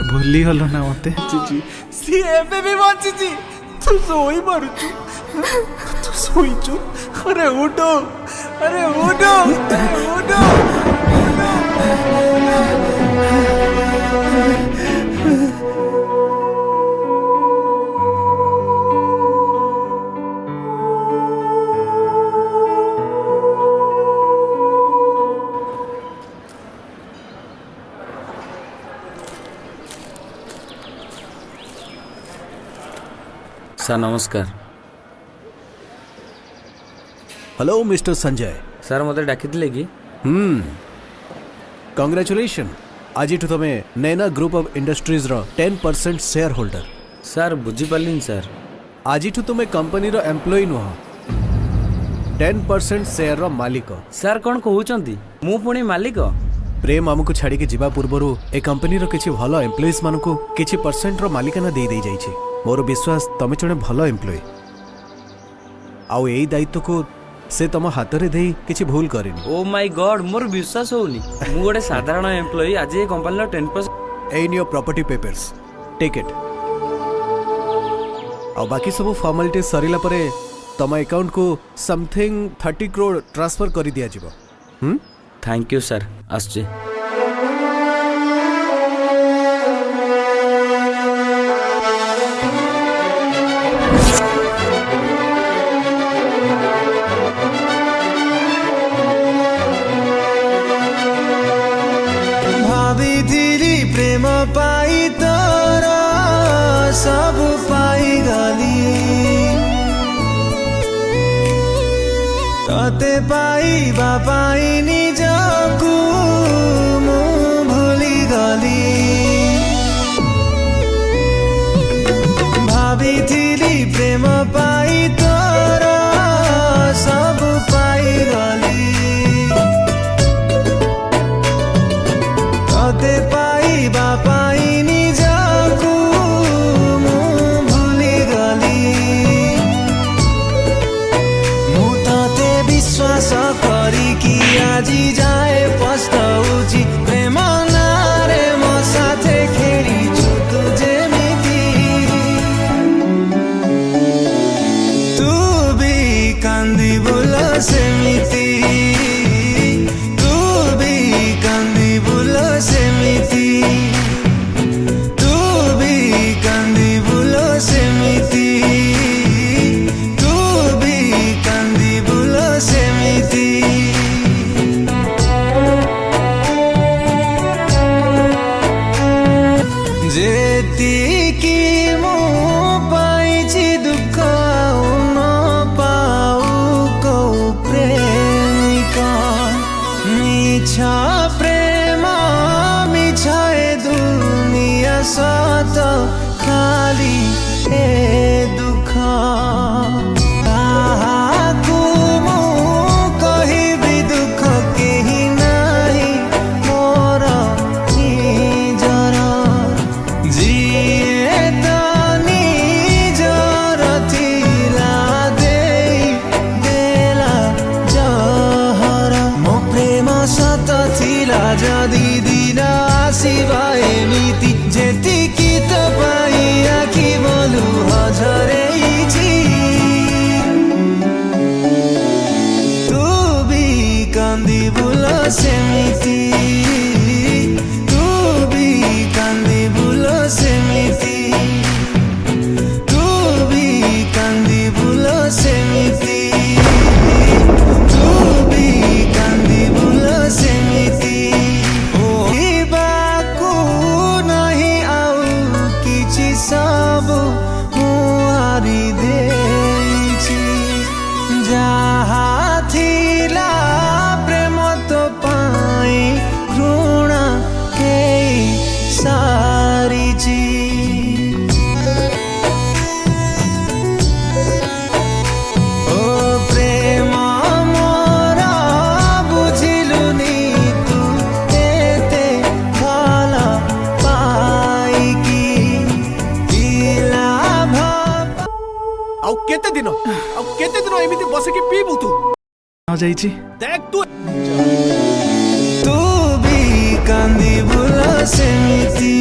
भूली गल ना मते सी एबे भी बची तू सोई मारुचु तू सोईचु अरे उठो अरे उठो अरे उठो सर नमस्कार। Hello mister Sanjay. सर मत डाकी कि कंग्रेचुलेशन। आज तुम नैना ग्रुप ऑफ इंडस्ट्रीज रो 10% शेयर होल्डर। सर बुझीपारे सर आज तुम कंपनी रो एम्प्लॉय नुह 10% शेयर रो मालिक। सर कौन कहते मु पुणी मालिक? प्रेम आमको छाड़ी के जीवा पूर्वर ए कंपनी रो किछि भलो एम्प्लॉइज मानको किछि परसेंट रो मालिकाना दे दे जाइछि। मोर विश्वास तमे जने भलो एम्प्लॉय आउ एई दायित्व को से तम हाथ रे देई किछि भूल करिनी। ओ माय गॉड मोर विश्वास होउनी मु गोटे साधारण एम्प्लॉय आज ए कंपनी रो 10% in your property papers take it. आ बाकी सब फॉर्मेलिटी सरिला परे तम अकाउंट को समथिंग 30 करोड़ ट्रांसफर करि दिया जिवो। थैंक यू सर आसुची। प्रेम पाई तोर सब पाई गली तते पाई बापाई निजकू मु भूली गली भाभी प्रेम पाई तोर सब पाई गली तते पाई बापाई निजकू मु भूली गली मु तते विश्वास करिकी आजी जाए पछताउची प्रेम नारे मो साथे खेलिछु तू जेमिति तू भी कांदी बोल सेमिति तू भी कांदी बोल सेमिति तू भी कांदी बोल सेमिति तू भी कांदी बोल सेमिति जेतिकी मु पाइछि दुःख न पाऊ कौ प्रेमिका मिछा प्रेम मिछा दुनिया सत खाली ए दुःख काहाकू मु कहिबी दुःख केही नाही मोर निजर जिए त निजर थिला देई देला जहर मो प्रेम सत थिला जदि दिन आसिबा एमिति जेतिकी त पाई आखि बोलु हजरेइछि तू भी कांदी बोल सेमिति तू भी कांदी बोल सेमिति तू भी कांदी बोल सेमिति तू भी कांदी बोल सेमिति बाकू नहीं आउ किछि सब मुहारी देछि जहा थिला प्रेम तो पाई घृणा के सारिछि ओ प्रेम मोरा बुझिलुनी तू एते भल पाइकी पिला भाव आउ केते दिन एमिति बसे के पीबू तू आ जाइछि देख तू तू भी कांदी बोल सेमिति